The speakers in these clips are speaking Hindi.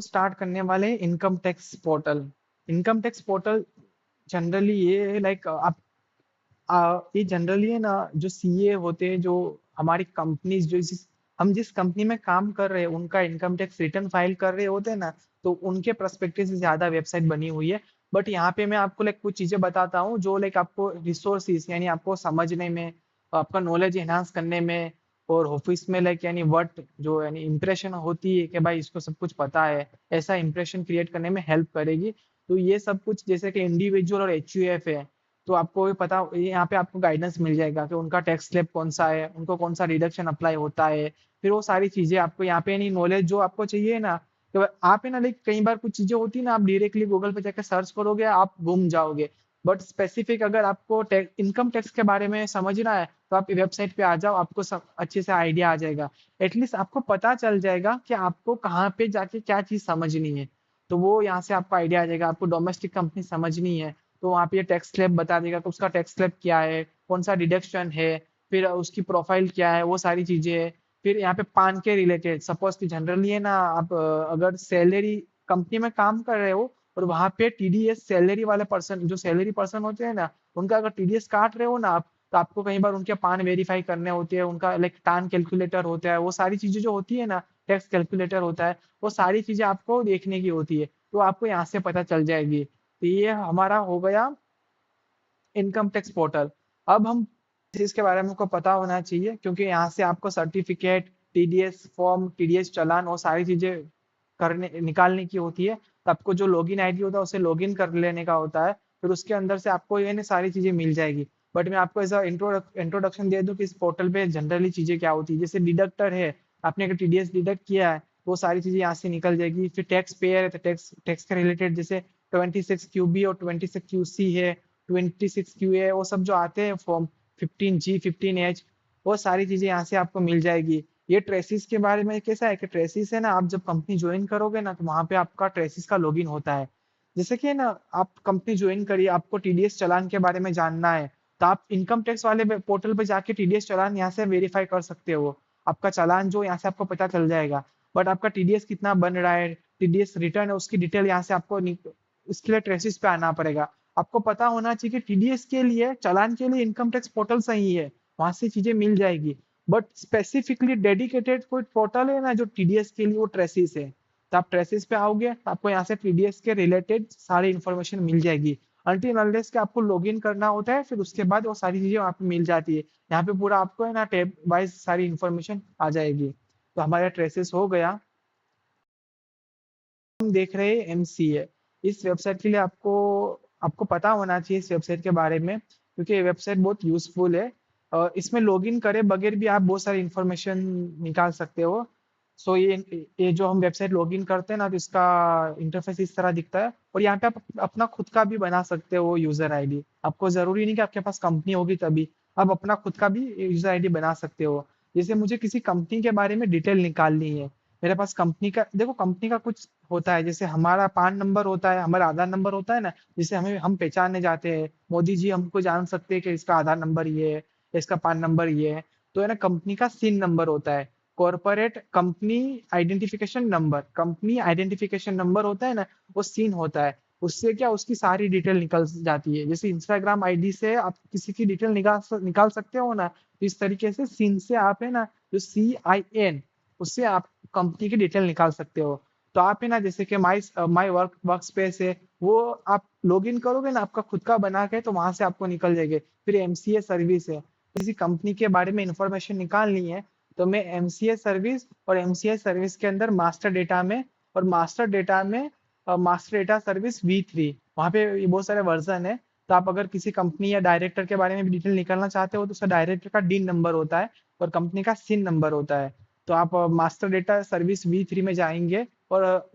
स्टार्ट करने वाले income tax portal. Income tax portal generally ये लाइक आप ये जनरली है ना, जो सीए होते हैं, जो हमारी कंपनीज जो हम जिस कंपनी में काम कर रहे हैं उनका इनकम टैक्स रिटर्न फाइल कर रहे होते हैं ना, तो उनके पर्सपेक्टिव से ज्यादा वेबसाइट बनी हुई है। बट यहाँ पे मैं आपको लाइक कुछ चीजें बताता हूँ जो लाइक आपको रिसोर्सेज यानी आपको समझने में, आपका नॉलेज एनहांस करने में, और ऑफिस में लाइक यानी वर्ट जो यानी इंप्रेशन होती है कि भाई इसको सब कुछ पता है, ऐसा इंप्रेशन क्रिएट करने में हेल्प करेगी। तो ये सब कुछ जैसे कि इंडिविजुअल और एचयूएफ है, तो आपको भी पता, यहाँ पे आपको गाइडेंस मिल जाएगा कि उनका टैक्स स्लैब कौन सा है, उनको कौन सा रिडक्शन अप्लाई होता है। फिर वो सारी चीजें आपको यहाँ पे नहीं, नॉलेज जो आपको चाहिए ना, तो आप है ना लाइक कई बार कुछ चीजें होती है ना, आप डायरेक्टली गूगल पे जाकर सर्च करोगे आप घूम जाओगे। बट स्पेसिफिक अगर आपको इनकम टैक्स के बारे में समझना है तो आप वेबसाइट पे आ जाओ, आपको अच्छे से आइडिया आ जाएगा। एटलीस्ट आपको पता चल जाएगा कि आपको कहाँ पे जाके क्या चीज समझनी है। तो वो यहाँ से आपको आइडिया आ जाएगा। आपको डोमेस्टिक कंपनी समझनी है तो वहाँ पे ये टैक्स स्लैब बता देगा कि उसका टैक्स स्लैब क्या है, कौन सा डिडक्शन है, फिर उसकी प्रोफाइल क्या है, वो सारी चीजें है। फिर यहाँ पे पान के रिलेटेड सपोज कि जनरली है ना, आप अगर सैलरी कंपनी में काम कर रहे हो और वहाँ पे टीडीएस सैलरी वाले पर्सन, जो सैलरी पर्सन होते हैं ना, उनका अगर टीडीएस काट रहे हो ना आप, तो आपको कई बार उनके पान वेरीफाई करने होते हैं, उनका लाइक टान कैलकुलेटर होता है, वो सारी चीजें जो होती है ना, टैक्स कैलकुलेटर होता है, वो सारी चीजें आपको देखने की होती है। तो आपको यहाँ से पता चल जाएगी। तो ये हमारा हो गया इनकम टैक्स पोर्टल। अब हम इसके बारे में आपको पता होना चाहिए, क्योंकि यहाँ से आपको सर्टिफिकेट, टीडीएस फॉर्म, टीडीएस चालान, वो सारी चीजें करने निकालने की होती है। तो आपको जो लॉगिन आईडी होता है उसे लॉगिन कर लेने का होता है। फिर उसके अंदर से आपको ये सारी चीजें मिल जाएगी। बट मैं आपको ऐसा इंट्रोडक्शन दे दूं कि इस पोर्टल पे जनरली चीजें क्या होती है। जैसे डिडक्टर है, आपने अगर टीडीएस डिडक्ट किया है, वो सारी चीजें यहाँ से निकल जाएगी। फिर टैक्स पेयर है, तो टैक्स टैक्स के रिलेटेड जैसे 26 QB और 26 QC है, 26 QA, वो सब जो आते हैं फॉर्म, 15G 15H, वो सारी चीजें यहाँ से आपको मिल जाएगी। ये ट्रेसिस के बारे में कैसा है कि ट्रेसिस है ना, आप जब कंपनी ज्वाइन करोगे ना, तो वहां पे आपका ट्रेसिस का लॉगिन होता है। जैसे कि ना, आप कंपनी ज्वाइन करिए, आपको टीडीएस चालान के बारे में जानना है, तो आप इनकम टैक्स वाले पोर्टल पे जाके टीडीएस चालान यहाँ से वेरीफाई कर सकते हो। आपका चालान जो यहाँ से आपको पता चल जाएगा। बट आपका टीडीएस कितना बन रहा है, टीडीएस रिटर्न है, उसकी डिटेल यहाँ से आपको इसके लिए ट्रेसिस पे आना पड़ेगा। आपको पता होना चाहिए कि टीडीएस के लिए, चालान के लिए इनकम टैक्स पोर्टल सही है, वहां से चीजें मिल जाएगी। बट स्पेसिफिकली डेडिकेटेड कोई पोर्टल है ना जो टीडीएस के लिए, वो ट्रेसिस है। तो आप ट्रेसिस पे आओगे तो आपको यहाँ से टीडीएस के रिलेटेड सारी इन्फॉर्मेशन मिल जाएगी। अनटिल अनलेस के आपको लॉगिन करना होता है, फिर उसके बाद वो सारी चीजें वहाँ पे मिल जाती है। यहाँ पे पूरा आपको है ना टैब वाइज सारी इन्फॉर्मेशन आ जाएगी। तो हमारा ट्रेसिस हो गया। हम देख रहे हैं एमसीए। इस वेबसाइट के लिए आपको आपको पता होना चाहिए इस वेबसाइट के बारे में, क्योंकि ये वेबसाइट बहुत यूजफुल है। इसमें लॉगिन करे बगैर भी आप बहुत सारी इंफॉर्मेशन निकाल सकते हो। सो ये जो हम वेबसाइट लॉगिन करते हैं ना, तो इसका इंटरफेस इस तरह दिखता है। और यहाँ पे आप अपना खुद का भी बना सकते हो यूजर आईडी। आपको जरूरी नहीं कि आपके पास कंपनी होगी तभी, आप अपना खुद का भी यूजर आईडी बना सकते हो। जैसे मुझे किसी कंपनी के बारे में डिटेल निकालनी है, मेरे पास कंपनी का, देखो कंपनी का कुछ होता है, जैसे हमारा पान नंबर होता है, हमारा आधार नंबर होता है ना, जिसे हमें हम पहचानने जाते हैं, मोदी जी हमको जान सकते हैं कि इसका आधार नंबर ये है, इसका पान नंबर ये है। तो है ना, कंपनी का सिन नंबर होता है, corporate company identification number, company identification number होता है ना, वो सिन होता है। उससे क्या, उसकी सारी डिटेल निकल जाती है। जैसे इंस्टाग्राम आईडी से आप किसी की डिटेल निकाल सकते हो ना, तो इस तरीके से सिन से आप है ना, जो CIN, उससे आप कंपनी की डिटेल निकाल सकते हो। तो आप है ना, जैसे कि माई वर्क स्पेस है, वो आप लॉग इन करोगे ना आपका खुद का बना के, तो वहां से आपको निकल जाएंगे। फिर एमसीए सर्विस है, किसी कंपनी के बारे में इंफॉर्मेशन निकालनी है, तो मैं एमसीए सर्विस, और एमसीए सर्विस के अंदर मास्टर डेटा में, और मास्टर डेटा में मास्टर डेटा सर्विस V3, वहाँ पे ये बहुत सारे वर्जन है। तो आप अगर किसी कंपनी या डायरेक्टर के बारे में भी डिटेल निकालना चाहते हो, तो उसका डायरेक्टर का DIN नंबर होता है और कंपनी का SIN नंबर होता है। तो आप मास्टर डेटा सर्विस V3 में जाएंगे, और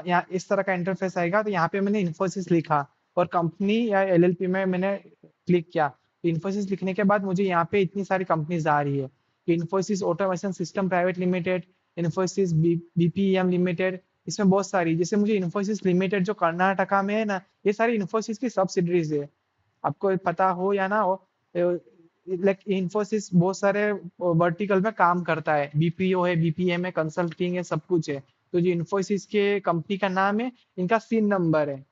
यहाँ इस तरह का इंटरफेस आएगा। तो यहाँ पे मैंने इन्फोसिस लिखा, और कंपनी या LLP में मैंने क्लिक किया। तो इन्फोसिस लिखने के बाद मुझे यहाँ पे इतनी सारी कंपनीज आ रही है कि Infosys automation system private limited, Infosys BPEM limited, इसमें बहुत सारी। जैसे मुझे इन्फोसिस लिमिटेड जो कर्नाटका में है ना, ये सारी इन्फोसिस की सब्सिडरीज है। आपको पता हो या ना हो, लाइक इन्फोसिस बहुत सारे वर्टिकल में काम करता है, BPO है, BPM है, कंसल्टिंग है, सब कुछ है। तो जो इन्फोसिस के कंपनी का नाम है, इनका सीन नंबर है।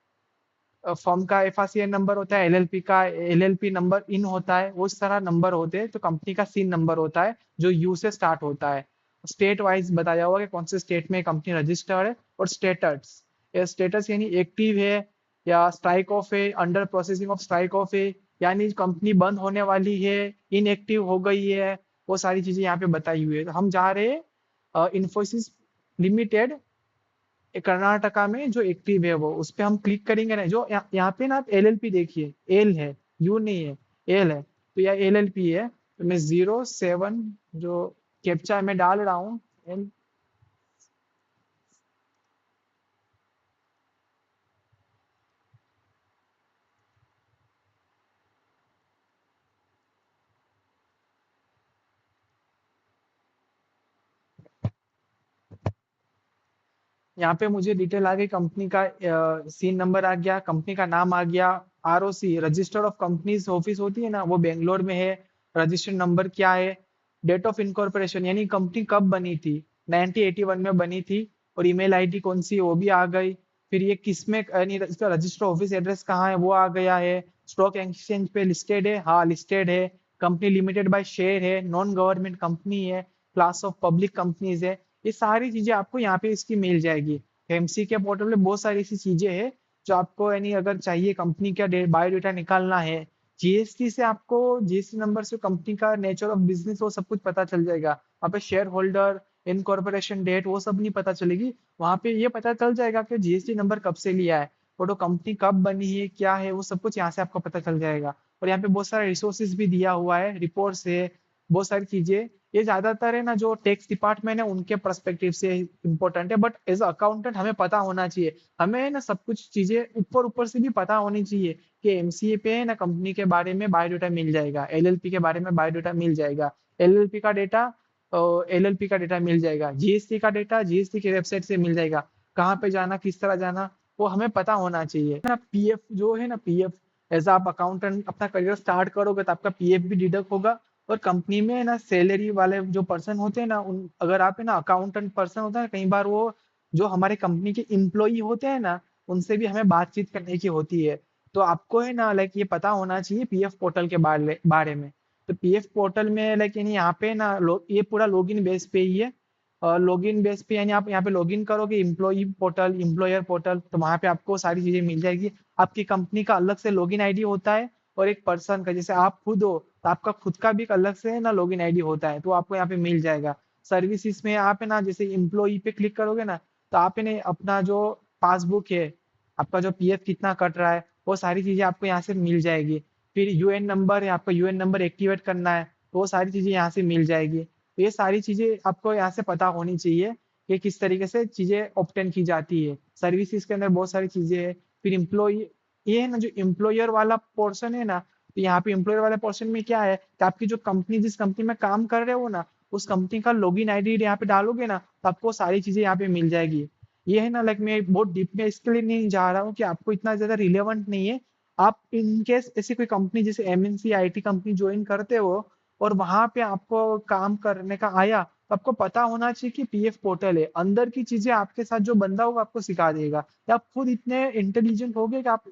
फर्म का एफआसीआई नंबर होता है, एलएलपी का एलएलपी नंबर इन होता है, वो सारा नंबर होते हैं। तो कंपनी का सीन नंबर होता है जो यू से स्टार्ट होता है। स्टेट वाइज बताया हुआ कि कौन से स्टेट में कंपनी रजिस्टर्ड है। और स्टेटस, स्टेटस यानी एक्टिव है या स्ट्राइक ऑफ है, under processing of strike off है, यानी कंपनी बंद होने वाली है, इनएक्टिव हो गई है, वो सारी चीजें यहाँ पे बताई हुई है। तो हम जा रहे हैं इन्फोसिस लिमिटेड कर्नाटका में जो एक्टिव है वो, उस पे हम क्लिक करेंगे ना। जो यहाँ पे ना आप एलएलपी देखिए, एल है, यू नहीं है, एल है। तो यह एलएलपी है। तो मैं 07 जो कैप्चा में डाल रहा हूँ, यहाँ पे मुझे डिटेल आ गई, कंपनी का सीन नंबर आ गया, कंपनी का नाम आ गया, ROC registered of companies office होती है ना, वो बेंगलोर में है। रजिस्टर्ड नंबर क्या है, डेट ऑफ इनकॉर्पोरेशन यानी कंपनी कब बनी थी, 1981 में बनी थी। और ईमेल आईडी कौन सी है वो भी आ गई। फिर ये किस में यानी इसका रजिस्टर्ड ऑफिस एड्रेस कहाँ है वो आ गया है। स्टॉक एक्सचेंज पे लिस्टेड है, हाँ लिस्टेड है। कंपनी लिमिटेड बाय शेयर है, नॉन गवर्नमेंट कंपनी है, क्लास ऑफ पब्लिक कंपनीज है। ये सारी चीजें आपको यहाँ पे इसकी मिल जाएगी। एमसी के पोर्टल में बहुत सारी ऐसी चीजें हैं जो आपको यानी अगर चाहिए कंपनी का बायोडेटा निकालना है, जीएसटी से आपको जीएसटी नंबर से कंपनी का नेचर ऑफ बिजनेस वो सब कुछ पता चल जाएगा। वहाँ पे शेयर होल्डर, इनकॉर्पोरेशन डेट वो सब नहीं पता चलेगी। वहाँ पे ये पता चल जाएगा कि जीएसटी नंबर कब से लिया है, और तो कंपनी कब बनी है क्या है, वो सब कुछ यहाँ से आपको पता चल जाएगा। और यहाँ पे बहुत सारे रिसोर्सेज भी दिया हुआ है, रिपोर्ट्स है, बहुत सारी चीजें। ये ज्यादातर है ना जो टैक्स डिपार्टमेंट है उनके पर्सपेक्टिव से इम्पोर्टेंट है, बट एज अकाउंटेंट हमें पता होना चाहिए। हमें ना सब कुछ चीजें ऊपर ऊपर से भी पता होनी चाहिए कि एमसीए पे है ना कंपनी के बारे में बायोडाटा मिल जाएगा, एलएलपी के बारे में बायोडाटा मिल जाएगा, एलएलपी का डेटा एलएलपी का डेटा मिल जाएगा, जीएसटी का डेटा जीएसटी की वेबसाइट से मिल जाएगा। कहाँ पे जाना, किस तरह जाना, वो हमें पता होना चाहिए ना। पीएफ जो है ना, पीएफ एज आप अकाउंटेंट अपना करियर स्टार्ट करोगे तो आपका पीएफ भी डिडक्ट होगा। और कंपनी में ना सैलरी वाले जो पर्सन होते हैं ना, उन अगर आप है ना अकाउंटेंट पर्सन होता है ना, कई बार वो जो हमारे कंपनी के इम्प्लॉई होते हैं ना, उनसे भी हमें बातचीत करने की होती है। तो आपको है ना लाइक ये पता होना चाहिए पीएफ पोर्टल के बारे में। तो पीएफ पोर्टल में लाइक यानी यहाँ पे ना ये पूरा लॉगिन बेस पे ही है। लॉगिन बेस पे यानी आप यहाँ पे लॉगिन करोगे इम्प्लॉई पोर्टल, एम्प्लॉयर पोर्टल, तो वहाँ पे आपको सारी चीजें मिल जाएगी। आपकी कंपनी का अलग से लॉगिन आईडी होता है, और एक पर्सन का जैसे आप खुद हो तो आपका खुद का भी एक अलग से ना लॉगिन आईडी होता है, तो आपको यहाँ पे मिल जाएगा। सर्विसेज में आप है ना जैसे इम्प्लॉई पे क्लिक करोगे ना, तो आप है ना अपना जो पासबुक है, आपका जो पीएफ कितना कट रहा है, वो सारी चीजें आपको यहाँ से मिल जाएगी। फिर यूएन नंबर है, आपका यूएन नंबर एक्टिवेट करना है, तो वो सारी चीजें यहाँ से मिल जाएगी। तो ये सारी चीजें आपको यहाँ से पता होनी चाहिए कि किस तरीके से चीजें ऑब्टेन की जाती है। सर्विसेज के अंदर बहुत सारी चीजें है। फिर इम्प्लॉई, ये है ना जो एम्प्लॉयर वाला पोर्शन है ना, तो यहाँ पे एम्प्लॉयर वाले पोर्शन में क्या है कि आपकी जो कंपनी जिस कंपनी में काम कर रहे हो ना, उस कंपनी का लॉगिन आईडी यहाँ पे डालोगे ना, तो आपको सारी चीजें यहाँ पे मिल जाएगी। ये है ना लाइक मैं बहुत डीप में इसके लिए नहीं जा रहा हूँ कि आपको इतना ज्यादा रिलेवेंट नहीं है। आप इनकेस ऐसी कोई कंपनी जैसे एमएनसी आईटी कंपनी ज्वाइन करते हो और वहां पे आपको काम करने का आया, तो आपको पता होना चाहिए कि पीएफ पोर्टल है, अंदर की चीजें आपके साथ जो बंदा होगा आपको सिखा देगा, या आप खुद इतने इंटेलिजेंट हो गए कि आप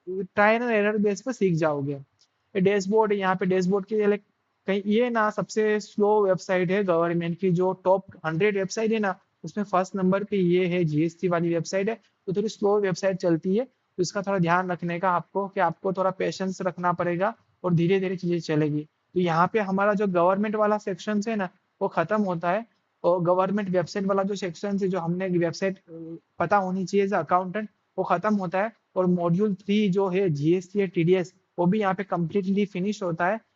ट्रायल एंड एरर बेस पर सीख जाओगे। ये डैशबोर्ड है, यहाँ पे डैशबोर्ड के लिए कहीं ये ना सबसे स्लो वेबसाइट है गवर्नमेंट की, जो टॉप 100 वेबसाइट है ना, उसमें फर्स्ट नंबर पे ये है, जीएसटी वाली वेबसाइट है। तो थोड़ी स्लो वेबसाइट चलती है, तो इसका थोड़ा ध्यान रखने का आपको कि आपको थोड़ा पेशेंस रखना पड़ेगा, और धीरे धीरे चीजें चलेगी। तो यहाँ पे हमारा जो गवर्नमेंट वाला सेक्शन है ना, वो खत्म होता है। और गवर्नमेंट वेबसाइट वाला जो सेक्शन है, जो हमने वेबसाइट पता होनी चाहिए एज अकाउंटेंट, वो खत्म होता है। और मॉड्यूल 3 जो है जीएसटी या टीडीएस, वो भी यहाँ पे कम्प्लीटली फिनिश होता है।